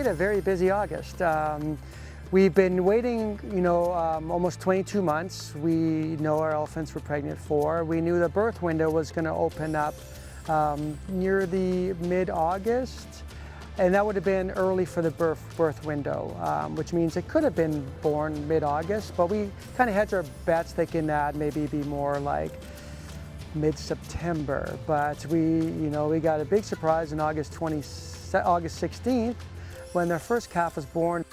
a very busy August. We've been waiting, almost 22 months. We know our elephants were pregnant for. We knew the birth window was going to open up near the mid-August, and that would have been early for the birth window, which means it could have been born mid-August, but we kind of hedged our bets thinking that maybe be more like mid-September. But we got a big surprise on August 16th when their first calf was born.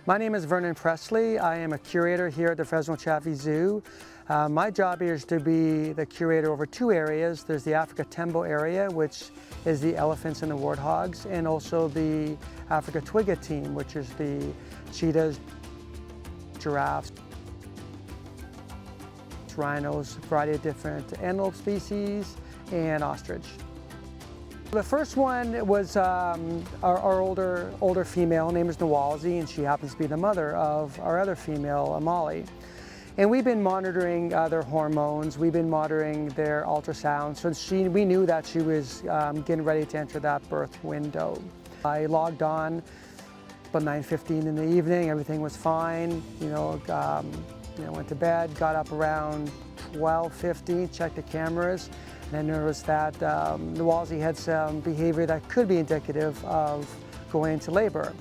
My name is Vernon Presley. I am a curator here at the Fresno Chaffee Zoo. My job here is to be the curator over two areas. There's the Africa Tembo area, which is the elephants and the warthogs, and also the Africa Twiga team, which is the cheetahs, giraffes, rhinos, a variety of different antelope species, and ostrich. The first one was our older female. Her name is Nolwazi, and she happens to be the mother of our other female, Amahle. And we've been monitoring their hormones. We've been monitoring their ultrasound. So we knew that she was getting ready to enter that birth window. I logged on about 9:15 in the evening. Everything was fine. Went to bed, got up around 12:15, checked the cameras, and I noticed that Nolwazi had some behavior that could be indicative of going into labor.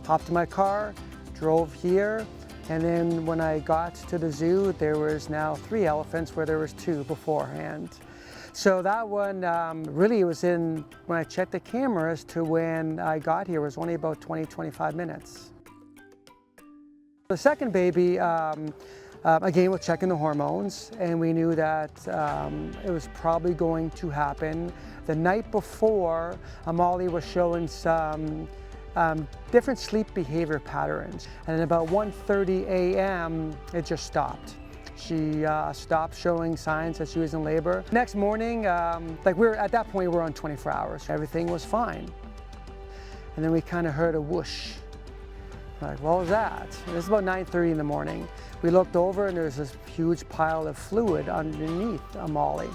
Hopped in my car, drove here, and then when I got to the zoo, there was now 3 elephants where there was 2 beforehand. So that one really was when I checked the cameras to when I got here, was only about 20-25 minutes. The second baby, again, we're checking the hormones, and we knew that it was probably going to happen. The night before, Amahle was showing some different sleep behavior patterns, and at about 1:30 a.m. it just stopped. She stopped showing signs that she was in labor. Next morning, at that point we were on 24 hours. Everything was fine, and then we kind of heard a whoosh. Like, what was that? It was about 9:30 in the morning. We looked over and there's this huge pile of fluid underneath Amahle.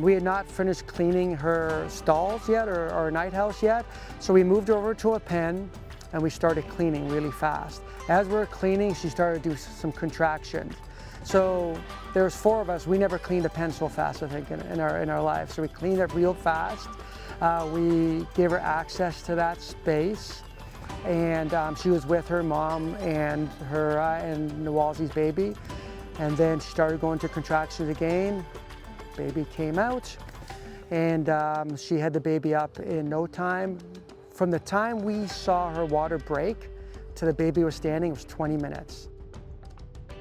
We had not finished cleaning her stalls yet or night house yet, so we moved over to a pen and we started cleaning really fast. As we were cleaning, she started to do some contractions. So there's 4 of us. We never cleaned a pen so fast, I think, in our life. So we cleaned it real fast. We gave her access to that space. And she was with her mom and and Nolwazi's baby, and then she started going to contractions again. Baby came out, and she had the baby up in no time. From the time we saw her water break to the baby was standing, it was 20 minutes.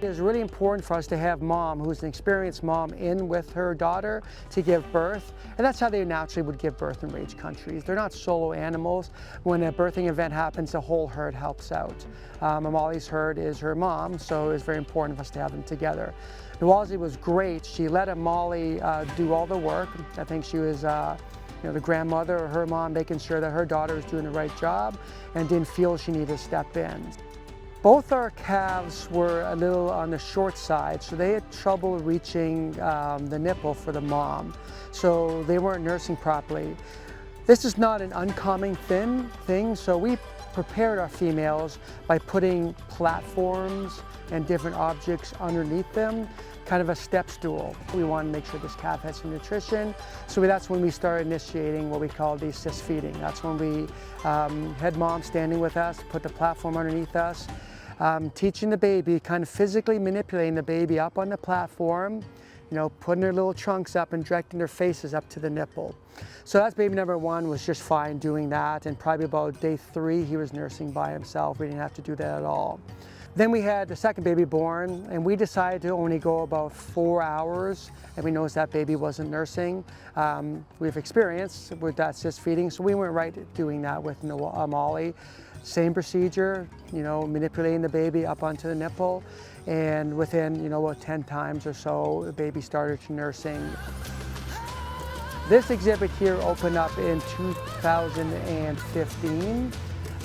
It was really important for us to have mom, who's an experienced mom, in with her daughter to give birth. And that's how they naturally would give birth in range countries. They're not solo animals. When a birthing event happens, the whole herd helps out. Amahle's herd is her mom, so it's very important for us to have them together. Nolwazi was great. She let Amahle do all the work. I think she was the grandmother or her mom, making sure that her daughter was doing the right job and didn't feel she needed to step in. Both our calves were a little on the short side, so they had trouble reaching the nipple for the mom. So they weren't nursing properly. This is not an uncommon thing, so we prepared our females by putting platforms and different objects underneath them, kind of a step stool. We wanted to make sure this calf had some nutrition, so that's when we started initiating what we call the assist feeding. That's when we had mom standing with us, put the platform underneath us, teaching the baby, kind of physically manipulating the baby up on the platform, putting their little trunks up and directing their faces up to the nipple. So that's baby number 1, was just fine doing that, and probably about day 3 he was nursing by himself. We didn't have to do that at all. Then we had the second baby born, and we decided to only go about 4 hours, and we noticed that baby wasn't nursing. We have experience with that assist feeding, so we went right doing that with Amahle. Same procedure, manipulating the baby up onto the nipple, and within, about 10 times or so, the baby started nursing. This exhibit here opened up in 2015,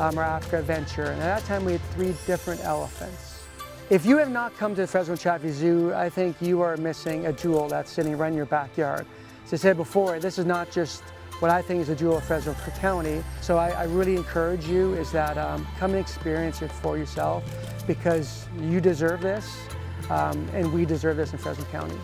our Africa adventure, and at that time we had 3 different elephants. If you have not come to the Fresno Chaffee Zoo, I think you are missing a jewel that's sitting right in your backyard. As I said before, this is not just what I think is a jewel of Fresno County. So I really encourage you is that come and experience it for yourself, because you deserve this, and we deserve this in Fresno County.